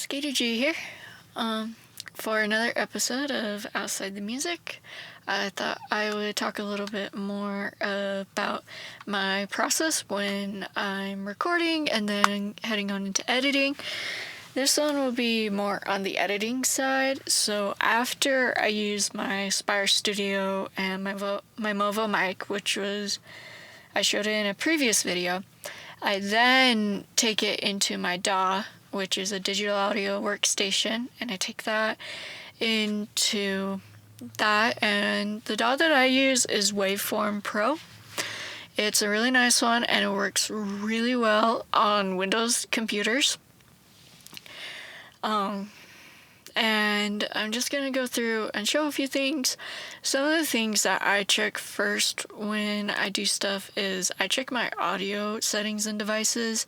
Skater G here, for another episode of Outside the Music. I thought I would talk a little bit more about my process when I'm recording and then heading on into editing. This one will be more on the editing side. So after I use my Spire Studio and my Movo mic, which I showed it in a previous video, I then take it into my DAW, which is a digital audio workstation, and I take that into that, and the DAW that I use is Waveform Pro. It's a really nice one, and it works really well on Windows computers. And I'm just going to go through and show a few things. Some of the things that I check first when I do stuff is I check my audio settings and devices.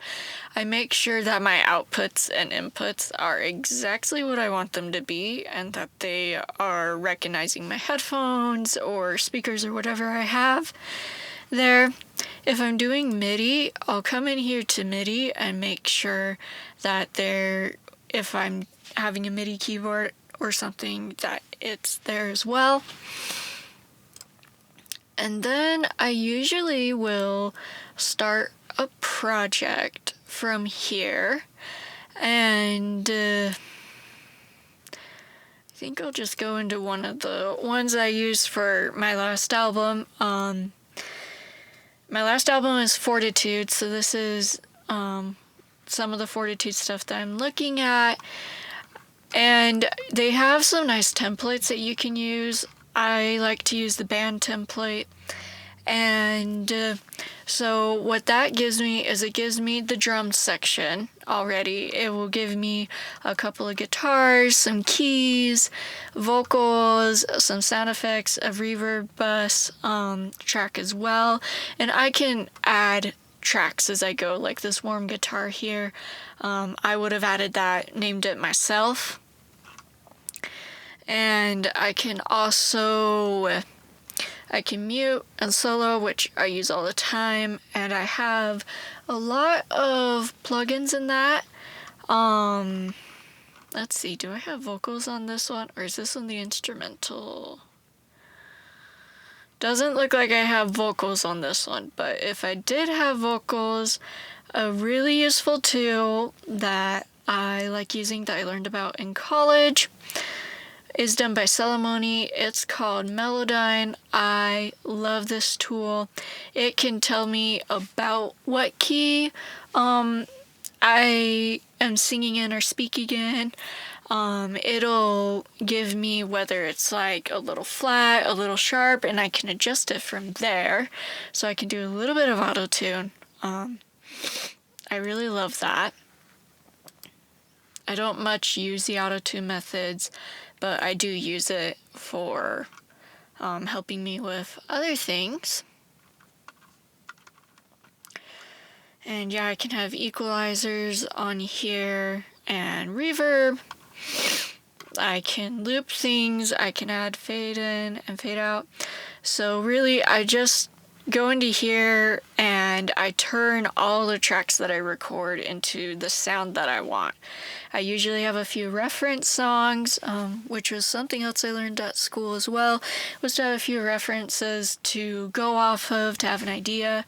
I make sure that my outputs and inputs are exactly what I want them to be and that they are recognizing my headphones or speakers or whatever I have there. If I'm doing MIDI, I'll come in here to MIDI and make sure that if I'm having a MIDI keyboard or something, that it's there as well. And then I usually will start a project from here, and I think I'll just go into one of the ones I used for my last album. My last album is Fortitude, so this is some of the Fortitude stuff that I'm looking at. And they have some nice templates that you can use. I like to use the band template. And so what that gives me is it gives me the drum section already. It will give me a couple of guitars, some keys, vocals, some sound effects, a reverb bus track as well. And I can add tracks as I go, like this warm guitar here. I would have added that, named it myself. And I can mute and solo, which I use all the time, and I have a lot of plugins in that. Let's see, do I have vocals on this one, or is this one the instrumental? Doesn't look like I have vocals on this one, but if I did have vocals, a really useful tool that I like using, that I learned about in college, is done by Celemony. It's called Melodyne. I love this tool. It can tell me about what key I am singing in or speaking in. It'll give me whether it's like a little flat, a little sharp, and I can adjust it from there. So I can do a little bit of auto-tune. I really love that. I don't much use the auto-tune methods, but I do use it for helping me with other things. And yeah, I can have equalizers on here and reverb. I can loop things, I can add fade in and fade out. So really, I just go into here and I turn all the tracks that I record into the sound that I want. I usually have a few reference songs, which was something else I learned at school as well, was to have a few references to go off of, to have an idea.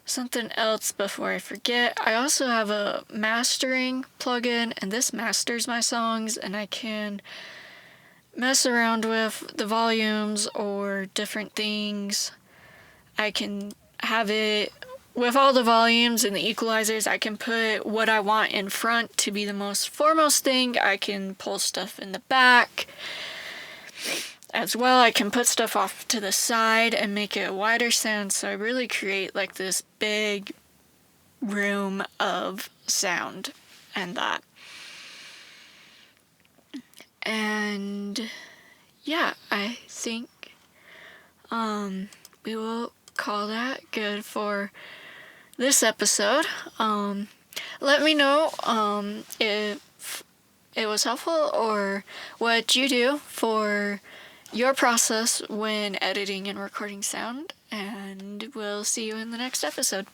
Something else before I forget, I also have a mastering plugin, and this masters my songs, and I can mess around with the volumes or different things. I can have it with all the volumes and the equalizers. I can put what I want in front to be the most foremost thing. I can pull stuff in the back as well. I can put stuff off to the side and make it a wider sound, so I really create like this big room of sound and that. And yeah, I think we will call that good for this episode. Let me know if it was helpful or what you do for your process when editing and recording sound, and we'll see you in the next episode.